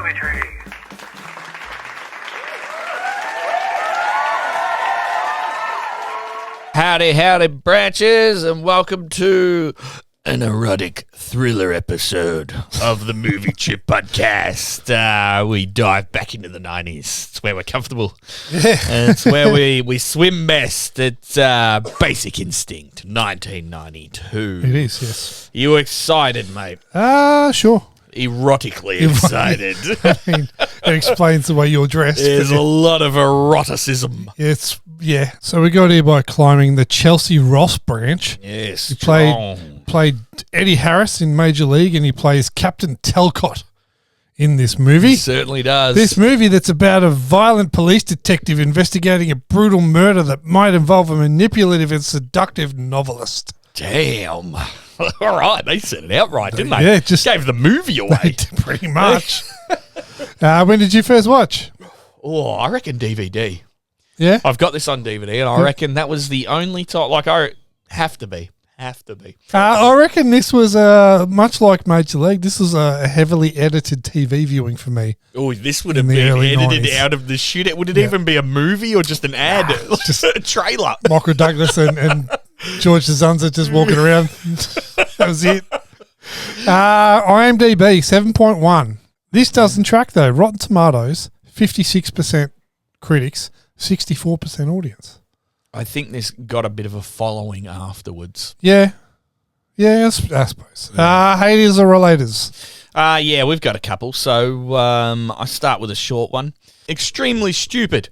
movie tree. Howdy, howdy, branches, and welcome to an erotic thriller episode of the Movie Chip Podcast. We dive back into the 90s. It's where we're comfortable. Yeah. And it's where we swim best. It's Basic Instinct, 1992. It is, yes. You excited, mate? Sure. Erotically excited. I mean, it explains the way you're dressed. There's a lot of eroticism. Yeah. So we got here by climbing the Chelsea Ross branch. Yes, He played Eddie Harris in Major League, and he plays Captain Telcott in this movie. He certainly does. This movie that's about a violent police detective investigating a brutal murder that might involve a manipulative and seductive novelist. Damn. All right, they said it outright, didn't they? Yeah, just gave the movie away. Pretty much. When did you first watch? Oh, I reckon DVD. Yeah? I've got this on DVD, and I reckon that was the only time. Like, I have to be. I reckon this was much like Major League. This was a heavily edited TV viewing for me. Oh, this would have the been early edited 90s. out of the shoot. Would it even be a movie or just an ad? just a trailer. Michael Douglas and George Dzunza just walking around. That was it. IMDb 7.1. This doesn't track though. Rotten Tomatoes 56% critics, 64% audience. I think this got a bit of a following afterwards. Yeah, I suppose. Haters or relators? Yeah, we've got a couple. So I start with a short one. Extremely Stupid.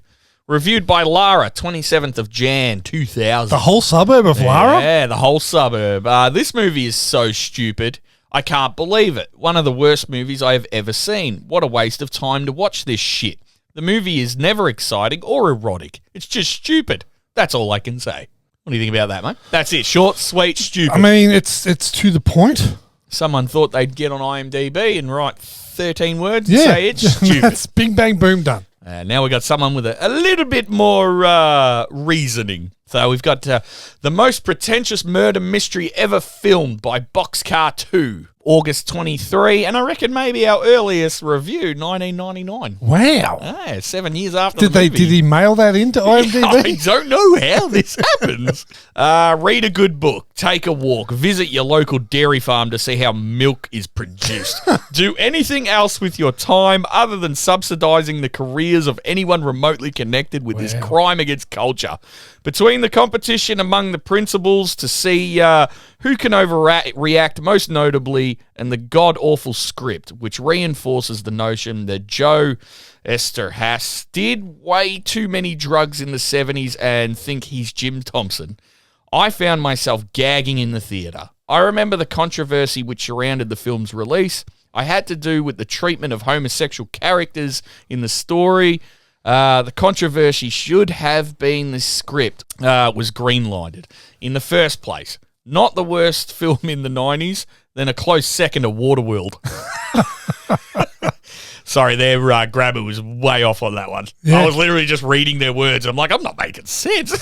Reviewed by Lara, 27th of Jan, 2000. The whole suburb of Lara? Yeah, the whole suburb. This movie is so stupid. I can't believe it. One of the worst movies I have ever seen. What a waste of time to watch this shit. The movie is never exciting or erotic. It's just stupid. That's all I can say. What do you think about that, mate? That's it. Short, sweet, stupid. I mean, it's to the point. Someone thought they'd get on IMDb and write 13 words and say it's stupid. That's bing, bang, boom, done. Now we got someone with a little bit more reasoning. So we've got the most pretentious murder mystery ever filmed by Boxcar 2, August 23, and I reckon maybe our earliest review, 1999. Wow. 7 years after the movie. Did he mail that into IMDb? I don't know how this happens. Read a good book, take a walk, visit your local dairy farm to see how milk is produced. Do anything else with your time other than subsidizing the careers of anyone remotely connected with this crime against culture. Between the competition among the principals to see who can overreact most notably, and the god-awful script, which reinforces the notion that Joe Esterhaas did way too many drugs in the 70s and think he's Jim Thompson, I found myself gagging in the theatre. I remember the controversy which surrounded the film's release. I had to do with the treatment of homosexual characters in the story. The controversy should have been the script was greenlighted in the first place. Not the worst film in the 90s, then a close second to Waterworld. Sorry, their grammar was way off on that one. Yeah. I was literally just reading their words. I'm like, I'm not making sense.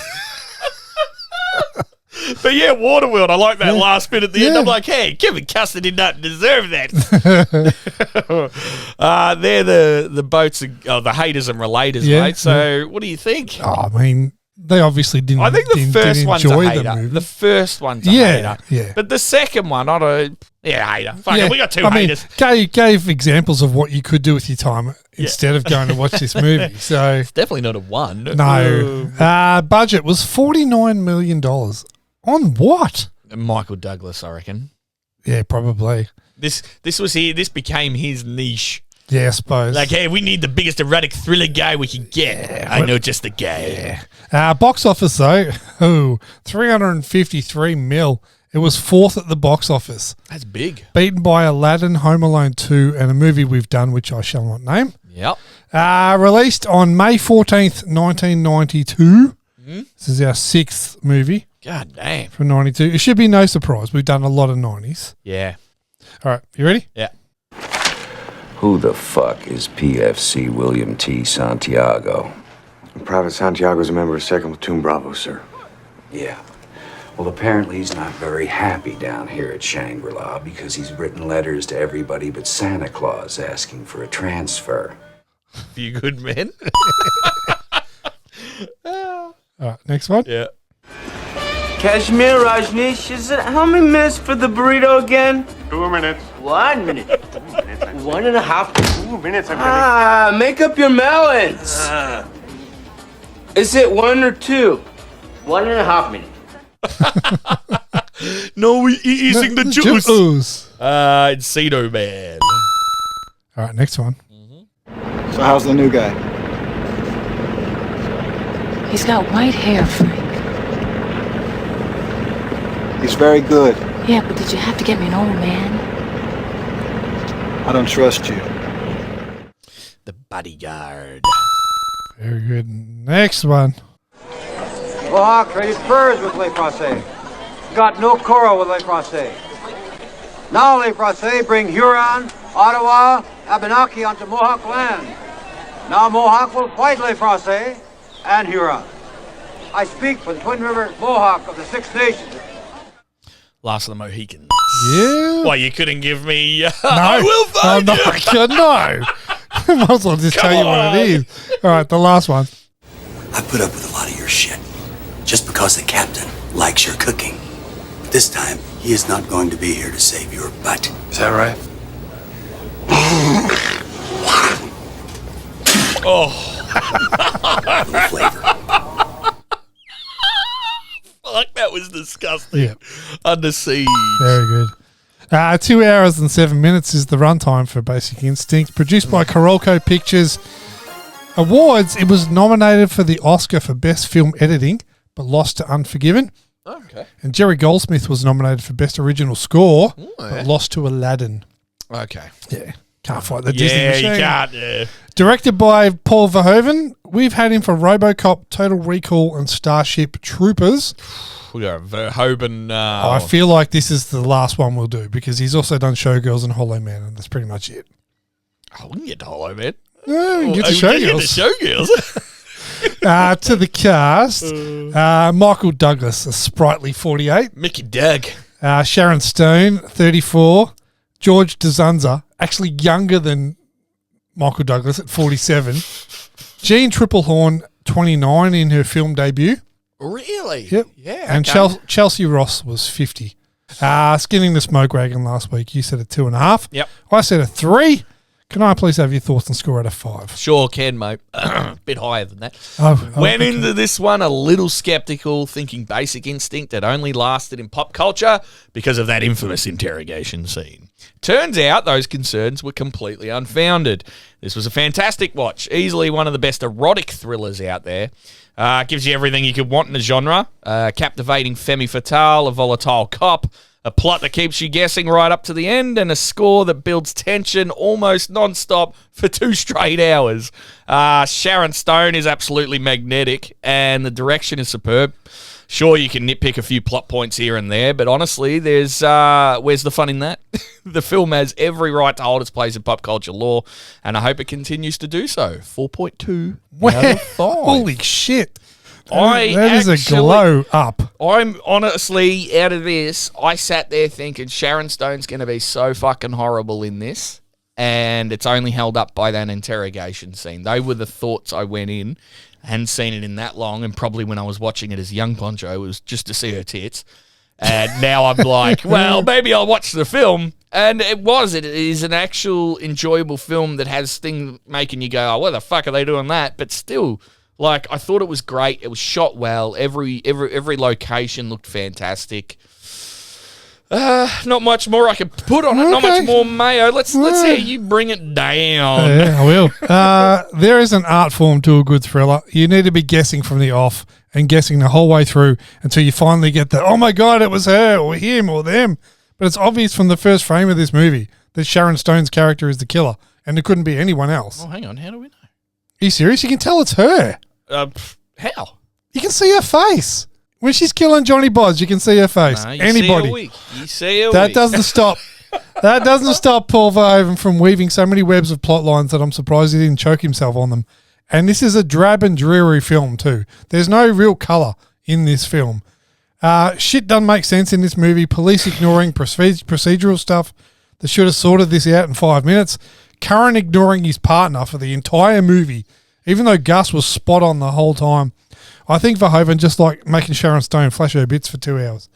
But yeah, Waterworld, I like that last bit at the end. I'm like, hey, Kevin Costner did not deserve that. They're the boats, the haters and relators, mate. So what do you think? I mean, they obviously didn't. I think the first one's a enjoy hater. the movie. The first one's a hater. Yeah. But the second one, I don't. Yeah, hater. Fuck it, we got two haters. Gave examples of what you could do with your time instead of going to watch this movie. So It's definitely not a one. no. Budget was $49 million. On what? Michael Douglas, I reckon. Yeah, probably. This was here. This became his niche. Yeah, I suppose. Like, hey, we need the biggest erotic thriller guy we can get. I know just the guy. Box office though, 353 mil. It was fourth at the box office. That's big. Beaten by Aladdin, Home Alone 2, and a movie we've done, which I shall not name. Yep. Released on May 14th, 1992. This is our sixth movie. God damn. From 92. It should be no surprise. We've done a lot of 90s. Yeah. All right. You ready? Yeah. Who the fuck is PFC William T. Santiago? Private Santiago's a member of 2nd Platoon Bravo, sir. Yeah. Well, apparently he's not very happy down here at Shangri-La because he's written letters to everybody but Santa Claus asking for a transfer. Few good men. All right, next one. Yeah. Kashmir, Rajneesh, is it how many minutes for the burrito again? 2 minutes. 1 minute. 1.5. 2 minutes, I'm telling Make up your melons. Is it 1 or 2? 1.5 minutes. No, he eating the juice. It's Cedo Man. All right, next one. So how's the new guy? He's got white hair, Frank. He's very good. Yeah, but did you have to get me an old man? I don't trust you. The bodyguard. Very good. Next one. Mohawk traded furs with Le Francais. Got no quarrel with Le Francais. Now Le Francais bring Huron, Ottawa, Abenaki onto Mohawk land. Now Mohawk will fight Le Francais and Huron. I speak for the Twin River Mohawk of the Six Nations. Last of the Mohicans. Yeah. Why, you couldn't give me... No. I will find you. No. Might as well just tell you what it is. All right, the last one. I put up with a lot of your shit just because the captain likes your cooking. But this time, he is not going to be here to save your butt. Is that right? Oh. Little flavor. Fuck, that was disgusting. Yeah. Under siege. Very good. 2 hours and 7 minutes is the runtime for Basic Instinct. Produced by Korolko Pictures. Awards, it was nominated for the Oscar for Best Film Editing, but lost to Unforgiven. Okay. And Jerry Goldsmith was nominated for Best Original Score, but lost to Aladdin. Okay. Yeah. Can't fight the Disney Yeah, machine. you can't. Yeah. Directed by Paul Verhoeven. We've had him for RoboCop, Total Recall, and Starship Troopers. We got Verhoeven. I feel like this is the last one we'll do because he's also done Showgirls and Hollow Man, and that's pretty much it. We can get to Hollow Man. Yeah, we can get to We can get Showgirls. to Showgirls. To the cast, Michael Douglas, a sprightly 48. Mickey Doug. Sharon Stone, 34. George DeZunza, actually younger than Michael Douglas at 47. Jean Triplehorn, 29 in her film debut. Really? Yep. Yeah. And okay. Chelsea Ross was 50. Skinning the Smoke Wagon last week, you said a 2.5. Yep. I said a 3. Can I please have your thoughts and score out of 5? Sure can, mate. Bit higher than that. Okay. Went into this one a little skeptical, thinking Basic Instinct had only lasted in pop culture because of that infamous interrogation scene. Turns out those concerns were completely unfounded. This was a fantastic watch, easily one of the best erotic thrillers out there. Gives you everything you could want in the genre. Captivating femme fatale, a volatile cop, a plot that keeps you guessing right up to the end, and a score that builds tension almost non-stop for 2 straight hours. Sharon Stone is absolutely magnetic, and the direction is superb. Sure, you can nitpick a few plot points here and there, but honestly, where's the fun in that? The film has every right to hold its place in pop culture lore, and I hope it continues to do so. 4.2 out of 5. Holy shit. That is a glow up. I'm honestly, out of this, I sat there thinking Sharon Stone's going to be so fucking horrible in this, and it's only held up by that interrogation scene. They were the thoughts I went in. Hadn't seen it in that long, and probably when I was watching it as young Poncho, it was just to see her tits. And now I'm like, well, maybe I'll watch the film. And it is an actual enjoyable film that has things making you go, oh, what the fuck are they doing that? But still, like, I thought it was great. It was shot well. Every location looked fantastic. Not much more I can put on it. Not much more mayo. Let's hear you bring it down. Yeah, I will. There is an art form to a good thriller. You need to be guessing from the off and guessing the whole way through until you finally get the, oh my God, it was her or him or them. But it's obvious from the first frame of this movie that Sharon Stone's character is the killer and it couldn't be anyone else. Oh, hang on. How do we know? Are you serious? You can tell it's her. How? You can see her face. When she's killing Johnny Bodge, you can see her face. No, Anybody. You see her That doesn't stop. That doesn't stop Paul Verhoeven from weaving so many webs of plot lines that I'm surprised he didn't choke himself on them. And this is a drab and dreary film too. There's no real colour in this film. Shit doesn't make sense in this movie. Police ignoring procedural stuff that should have sorted this out in 5 minutes. Curran ignoring his partner for the entire movie, even though Gus was spot on the whole time. I think Verhoeven just like making Sharon Stone flash her bits for 2 hours.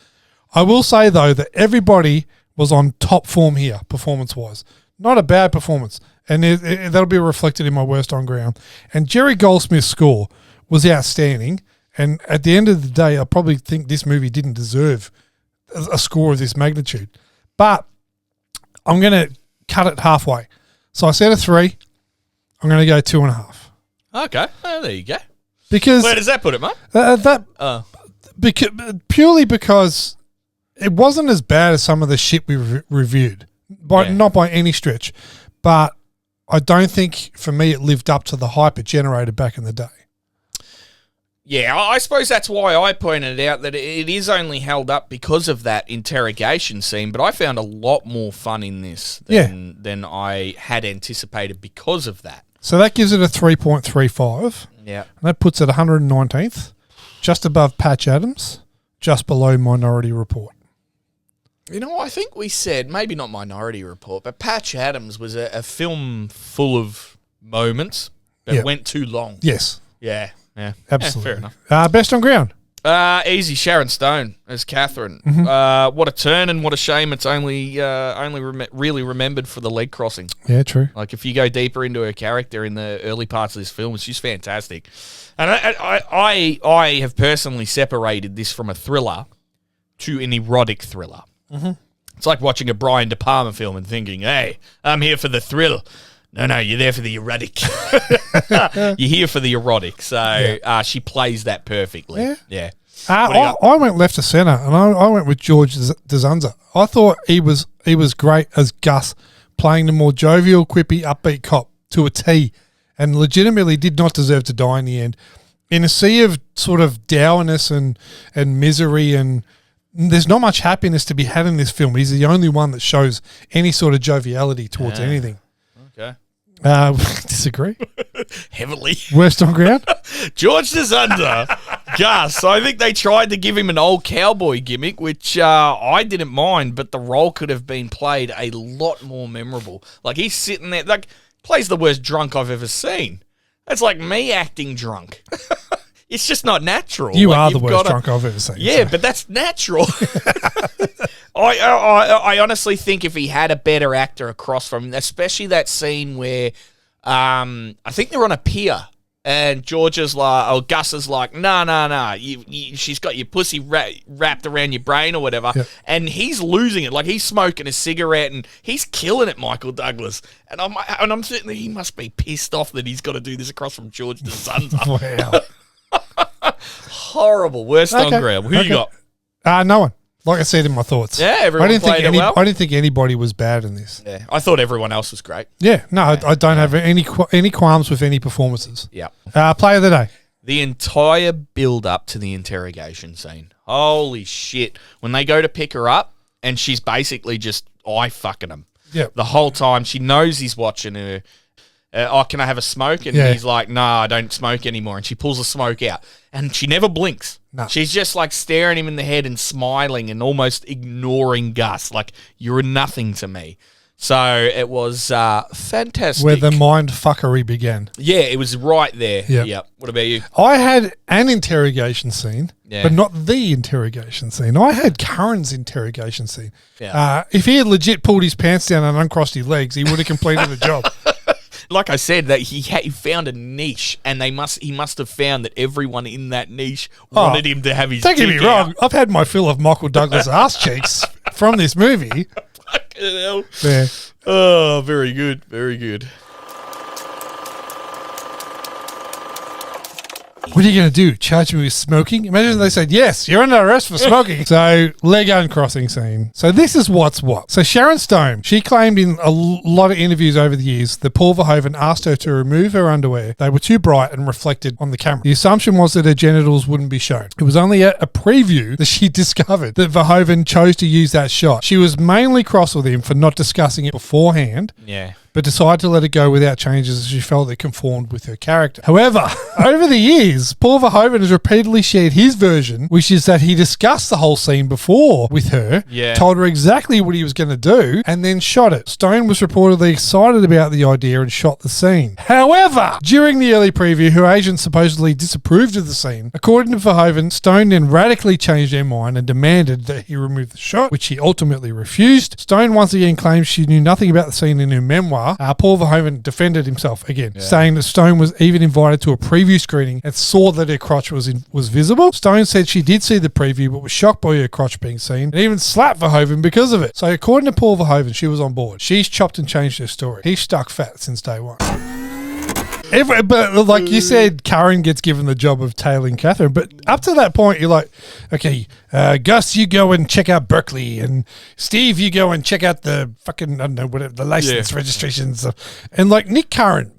I will say, though, that everybody was on top form here, performance-wise. Not a bad performance. And that'll be reflected in my worst on ground. And Jerry Goldsmith's score was outstanding. And at the end of the day, I probably think this movie didn't deserve a score of this magnitude. But I'm going to cut it halfway. So I said a 3. I'm going to go 2.5. Okay. Oh, there you go. Because where does that put it, mate? Purely because it wasn't as bad as some of the shit we reviewed. Not by any stretch. But I don't think, for me, it lived up to the hype it generated back in the day. Yeah, I suppose that's why I pointed out that it is only held up because of that interrogation scene, but I found a lot more fun in this than I had anticipated because of that. So that gives it a 3.35. Yeah. And that puts it 119th, just above Patch Adams, just below Minority Report. You know, I think we said, maybe not Minority Report, but Patch Adams was a film full of moments that went too long. Yes. Yeah. Absolutely. Fair enough. Best on ground? Easy, Sharon Stone as Catherine. Mm-hmm. What a turn and what a shame it's only really remembered for the leg crossing. Yeah, true. Like, if you go deeper into her character in the early parts of this film, she's fantastic. And I have personally separated this from a thriller to an erotic thriller. Mm-hmm. It's like watching a Brian De Palma film and thinking, hey, I'm here for the thrill. No, you're there for the erotic. You're here for the erotic. So she plays that perfectly. Yeah. I went left to centre, and I went with George DeZunza. I thought he was great as Gus, playing the more jovial, quippy, upbeat cop to a T, and legitimately did not deserve to die in the end. In a sea of sort of dourness and misery, and there's not much happiness to be had in this film. He's the only one that shows any sort of joviality towards anything. Okay. Disagree? Heavily. Worst on ground? George DeZunder. Gus. I think they tried to give him an old cowboy gimmick, which I didn't mind, but the role could have been played a lot more memorable. Like, he's sitting there, like, plays the worst drunk I've ever seen. That's like me acting drunk. It's just not natural. You are the worst drunk I've ever seen. Yeah, but that's natural. I honestly think if he had a better actor across from him, especially that scene where I think they're on a pier and George is like, or Gus is like, no, she's got your pussy wrapped around your brain or whatever, and he's losing it. Like, he's smoking a cigarette and he's killing it, Michael Douglas. And I'm sitting there, he must be pissed off that he's got to do this across from George DeZunder. Wow. Horrible. Worst on ground. Who you got? No one. Like I said in my thoughts. Yeah, everyone played it well. I didn't think anybody was bad in this. Yeah, I thought everyone else was great. Yeah, no, I don't have any qualms with any performances. Yeah. Play of the day. The entire build-up to the interrogation scene. Holy shit. When they go to pick her up, and she's basically just eye-fucking him. Yeah. The whole time. She knows he's watching her. Can I have a smoke? And he's like, no, I don't smoke anymore. And she pulls the smoke out. And she never blinks. No. She's just like staring him in the head and smiling and almost ignoring Gus. Like, you're nothing to me. So it was fantastic. Where the mind fuckery began. Yeah, it was right there. Yep. Yep. What about you? I had an interrogation scene, but not the interrogation scene. I had Curran's interrogation scene. Yeah. If he had legit pulled his pants down and uncrossed his legs, he would have completed the job. Like I said, that he found a niche, and he must have found that everyone in that niche wanted him to have his. Don't get me wrong, I've had my fill of Michael Douglas ass cheeks from this movie. Fucking hell. Yeah. Oh, very good, very good. What are you going to do? Charge me with smoking? Imagine they said, yes, you're under arrest for smoking. So, leg uncrossing scene. So, this is what's what. So, Sharon Stone, she claimed in a lot of interviews over the years that Paul Verhoeven asked her to remove her underwear. They were too bright and reflected on the camera. The assumption was that her genitals wouldn't be shown. It was only at a preview that she discovered that Verhoeven chose to use that shot. She was mainly cross with him for not discussing it beforehand. Yeah. but decided to let it go without changes as she felt it conformed with her character. However, over the years, Paul Verhoeven has repeatedly shared his version, which is that he discussed the whole scene before with her, told her exactly what he was going to do, and then shot it. Stone was reportedly excited about the idea and shot the scene. However, during the early preview, her agent supposedly disapproved of the scene. According to Verhoeven, Stone then radically changed their mind and demanded that he remove the shot, which he ultimately refused. Stone once again claims she knew nothing about the scene in her memoir. Paul Verhoeven defended himself again, saying that Stone was even invited to a preview screening and saw that her crotch was visible. Stone said she did see the preview but was shocked by her crotch being seen and even slapped Verhoeven because of it. So according to Paul Verhoeven, she was on board. She's chopped and changed her story. He's stuck fat since day one. But like you said, Karen gets given the job of tailing Catherine. But up to that point, you're like, okay, Gus, you go and check out Berkeley, and Steve, you go and check out the fucking, I don't know, whatever, the license registrations. And like Nick Curran,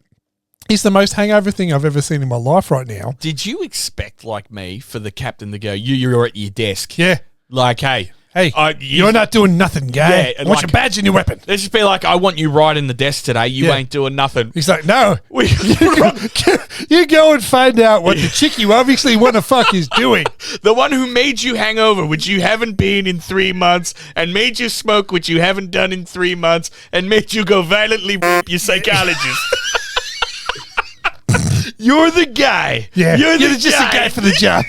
he's the most hangover thing I've ever seen in my life right now. Did you expect, like me, for the captain to go, you're at your desk? Yeah. Like, hey, you're not doing nothing, guy. Yeah, I want your badge and your weapon. Let's just be like, I want you right in the desk today. You ain't doing nothing. He's like, no. You go and find out what the chick you obviously want to fuck is doing. The one who made you hangover, which you haven't been in 3 months, and made you smoke, which you haven't done in 3 months, and made you go violently your psychologist. You're the guy. Yeah. You're just a guy for the job.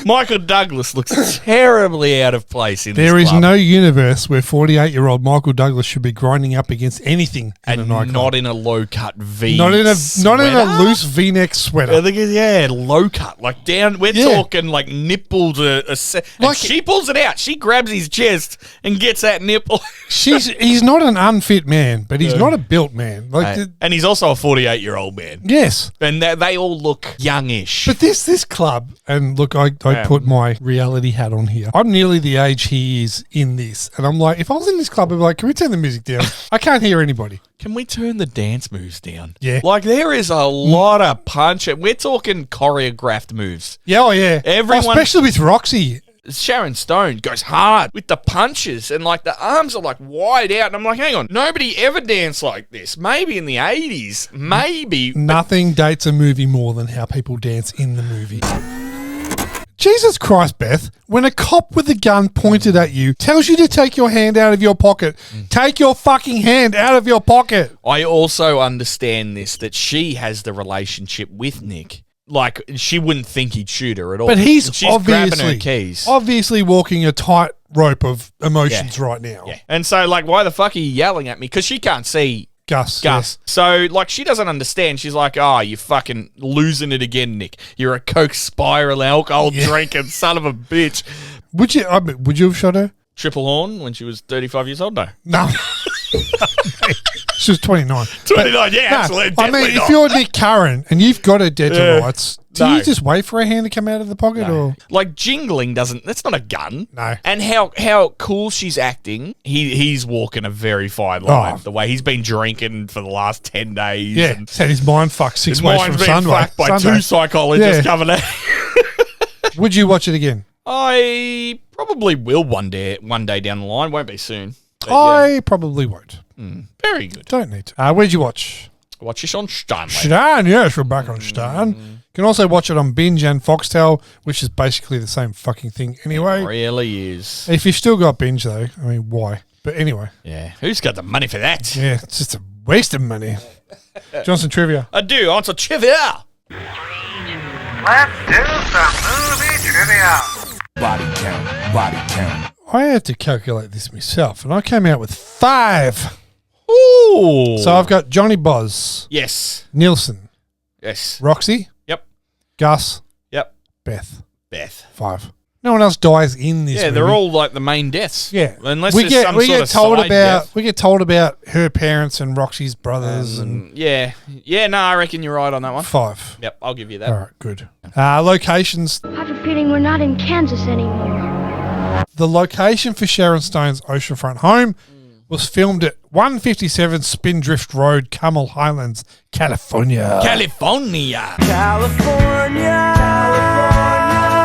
Michael Douglas looks terribly out of place in this There is club. no universe where 48-year-old Michael Douglas should be grinding up against anything in a nightclub. Not in a low-cut V. Not in a loose V-neck sweater. I think low cut, like down. We're talking like nipples. Like she pulls it out. She grabs his chest and gets that nipple. He's not an unfit man, but he's not a built man. And he's also a 48-year-old man. Yes, and they all look youngish. But this club, and look, I put my reality hat on here. I'm nearly the age he is in this, and I'm like, if I was in this club, I'd be like, can we turn the music down? I can't hear anybody. Can we turn the dance moves down? Yeah. Like, there is a lot of punch. We're talking choreographed moves. Yeah, oh yeah. Everyone, especially with Roxy. Sharon Stone goes hard with the punches, and like the arms are like wide out, and I'm like, hang on, nobody ever danced like this. Maybe in the 80s, maybe. Nothing dates a movie more than how people dance in the movie. Jesus Christ, Beth, when a cop with a gun pointed at you tells you to take your hand out of your pocket, take your fucking hand out of your pocket. I also understand this, that she has the relationship with Nick. Like, she wouldn't think he'd shoot her at all. But she's grabbing her keys. Obviously walking a tight rope of emotions right now. Yeah. And so, like, why the fuck are you yelling at me? Because she can't see Gus. Yes. So, like, she doesn't understand. She's like, oh, you fucking losing it again, Nick. You're a coke spiral, alcohol drinking son of a bitch. Would you have shot her? Triple horn when she was 35 years old? No. She was 29. 29, yeah, absolutely. I mean, if you're Nick Curran and you've got her dead to rights, do you just wait for her hand to come out of the pocket? Or like, jingling that's not a gun. No. And how cool she's acting, he's walking a very fine line. The way he's been drinking for the last 10 days. Yeah, he's had his mind fucked 6 ways from Sunday. Fucked by 2 psychologists coming out. Would you watch it again? I probably will one day down the line. Won't be soon. I probably won't. Very good. Don't need to. Where'd you watch? Watch this on Stan. Stan, yes, we're back on Stan. You can also watch it on Binge and Foxtel, which is basically the same fucking thing anyway. It really is. If you've still got Binge, though, I mean, why? But anyway. Yeah, who's got the money for that? Yeah, it's just a waste of money. Johnson Trivia. I do. On to trivia. Let's do some movie trivia. Body count. I had to calculate this myself, and I came out with 5. Ooh. So I've got Johnny Boz. Yes. Nielsen. Yes. Roxy. Yep. Gus. Yep. Beth. 5. No one else dies in this movie. They're all like the main deaths. Yeah. Unless we there's get some we sort get of told side about death. we get told about her parents and Roxy's brothers and Yeah, no, I reckon you're right on that one. 5. Yep, I'll give you that. All right, good. Locations. I have a feeling we're not in Kansas anymore. The location for Sharon Stone's oceanfront home was filmed at 157 Spindrift Road, Carmel Highlands, California. California.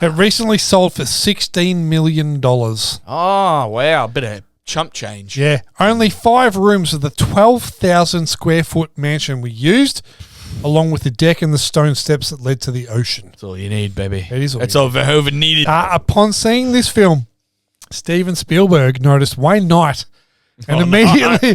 It recently sold for $16 million. Oh, wow. Bit of chump change. Yeah. Only 5 rooms of the 12,000 square foot mansion were used, along with the deck and the stone steps that led to the ocean. That's all you need, baby. It is all That's you all Verhoeven needed. Upon seeing this film, Steven Spielberg noticed Wayne Knight and immediately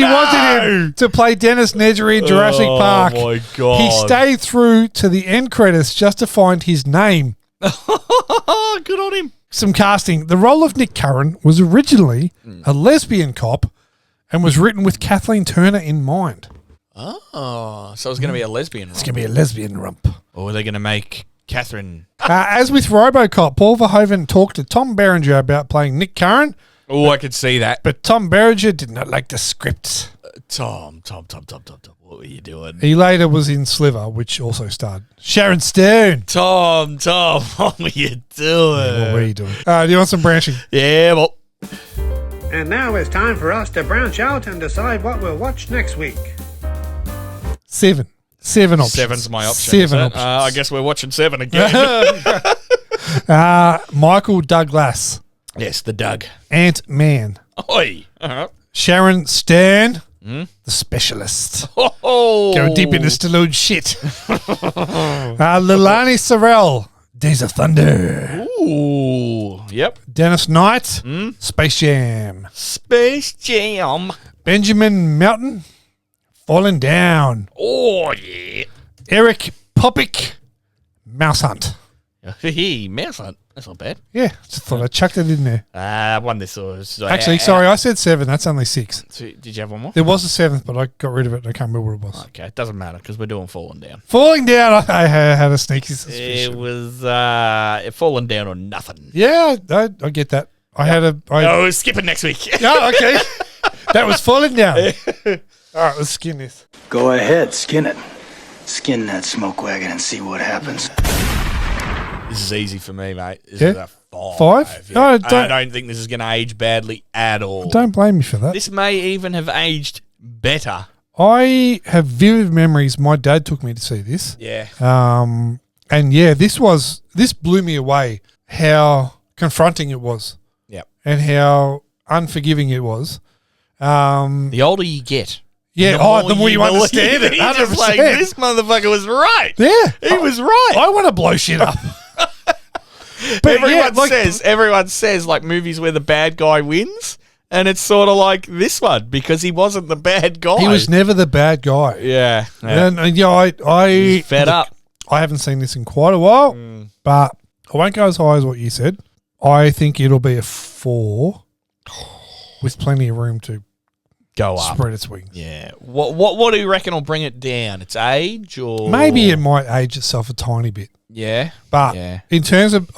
wanted him to play Dennis Nedry in Jurassic Park. Oh, my God. He stayed through to the end credits just to find his name. Good on him. Some casting. The role of Nick Curran was originally a lesbian cop and was written with Kathleen Turner in mind. Oh, so it's going to be a lesbian It's going to be a lesbian rump. Or were they going to make Catherine? As with RoboCop, Paul Verhoeven talked to Tom Berenger about playing Nick Curran, Oh, I could see that. but Tom Berenger did not like the script. Tom, what were you doing? He later was in Sliver, which also starred Sharon Stone. Tom, what were you doing? What were you doing? Do you want some branching? Yeah, well. And now it's time for us to branch out and decide what we'll watch next week. 7 options. 7's my option. 7 options. I guess we're watching 7 again. Michael Douglas. Yes, the Doug. Ant-Man. Oi. Uh-huh. Sharon Stone. The Specialist. Oh. Go deep into Stallone shit. Lilani Sorrell. Days of Thunder. Ooh. Yep. Dennis Knight. Space Jam. Space Jam. Benjamin Mountain. Falling Down. Oh, yeah. Eric Popick. Mouse Hunt. Hey, Mouse Hunt. That's not bad. Yeah, just thought I chucked it in there. One this was. Actually, sorry, I said 7. That's only 6. So, did you have one more? There was a 7th, but I got rid of it and I can't remember what it was. Okay, it doesn't matter because we're doing Falling Down. Falling Down, I had a sneaky suspicion. It was Falling Down or nothing. Yeah, I get that. Oh, skip it next week. Oh, okay. That was Falling Down. All right, let's skin this. Go ahead, skin it. Skin that smoke wagon and see what happens. This is easy for me, mate. This Yeah? is a 5. 5? Yeah. No, I don't think this is going to age badly at all. Don't blame me for that. This may even have aged better. I have vivid memories. My dad took me to see this. Yeah. And yeah, this blew me away how confronting it was. Yep. And how unforgiving it was. The older you get. Yeah, the more you understand it. He's just like, this motherfucker was right. Yeah. He was right. I want to blow shit up. But everyone says like movies where the bad guy wins, and it's sort of like this one because he wasn't the bad guy. He was never the bad guy. Yeah. And I fed up. I haven't seen this in quite a while, but I won't go as high as what you said. I think it'll be a 4 with plenty of room to go up, spread its wings. Yeah. What do you reckon will bring it down? Its age or maybe it might age itself a tiny bit. Yeah. But in terms of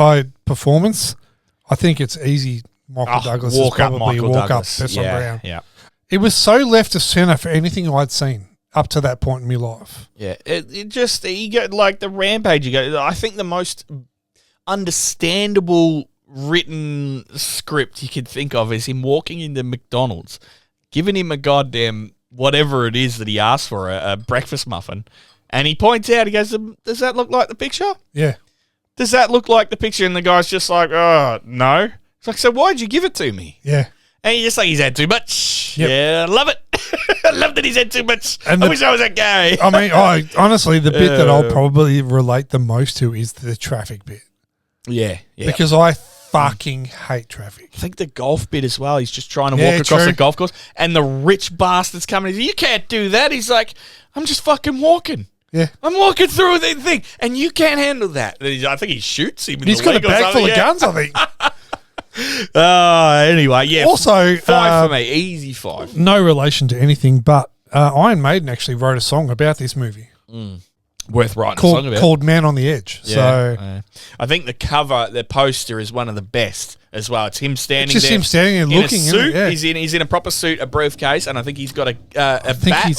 performance, I think it's easy. Michael Douglas is probably walk up best on ground. Yeah. It was so left of center for anything I'd seen up to that point in my life. Yeah. It just you get like the Rampage. I think the most understandable written script you could think of is him walking into McDonald's, giving him a goddamn whatever it is that he asked for, a breakfast muffin. And he points out, he goes, does that look like the picture? Yeah. Does that look like the picture? And the guy's just like, oh, no. It's like, so why'd you give it to me? Yeah. And he's just like, he's had too much. Yep. Yeah, I love it. I love that he's had too much. And I wish I was that guy. I mean, honestly, the bit that I'll probably relate the most to is the traffic bit. Yeah. Because I fucking hate traffic. I think the golf bit as well. He's just trying to walk across the golf course, and the rich bastard's coming. He's like, you can't do that. He's like, I'm just fucking walking. Yeah. I'm walking through the thing, and you can't handle that. I think he shoots him in He's the got a leg or bag full something. of guns, I think. Anyway, yeah. Also, 5 for me. Easy 5. No relation to anything, but Iron Maiden actually wrote a song about this movie. Worth writing a song about. Called Man on the Edge. Yeah, so I think the cover, the poster is one of the best as well. It's him standing it's just there. him standing and in looking. a suit. Yeah. He's in a proper suit, a briefcase, and I think he's got a bat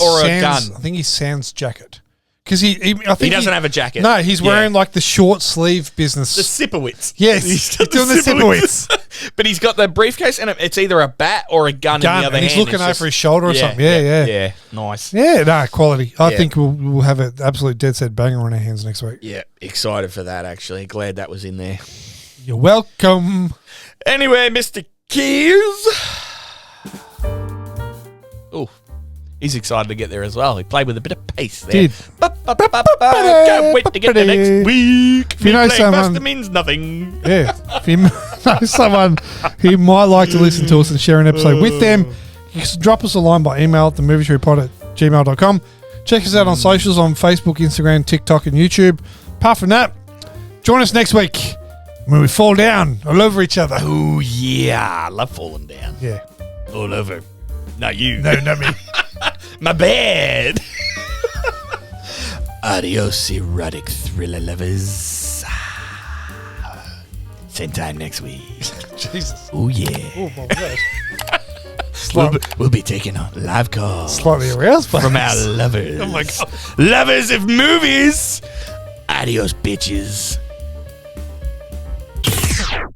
or a gun. I think he's Sans jacket. Because I think he doesn't have a jacket. No, he's wearing like the short sleeve business. The Sipowitz. Yes, he's doing the Sipowitz. But he's got the briefcase, and it's either a bat or a gun in the other and hand. he's looking over his shoulder or something. Yeah. Nice. Yeah, no, quality. I think we'll have an absolute dead set banger on our hands next week. Yeah, excited for that, actually. Glad that was in there. You're welcome. Anyway, Mr. Keys. Oh, he's excited to get there as well. He played with a bit of pace there. Did. Can't wait to get there next week. If you know someone- faster means nothing. Yeah. If you know someone who might like to listen to us and share an episode with them, you can drop us a line by email at themovieshootpod@gmail.com. Check us out on socials on Facebook, Instagram, TikTok, and YouTube. Apart from that, join us next week when we fall down all over each other. Oh, yeah. I love falling down. Yeah. All over. Not you. No, not me. My bad. Adios, erotic thriller lovers. Same time next week. Jesus. Oh, yeah. Oh, my God. We'll be taking on live calls. Slightly aroused from our lovers. Oh, my God. Lovers of movies. Adios, bitches.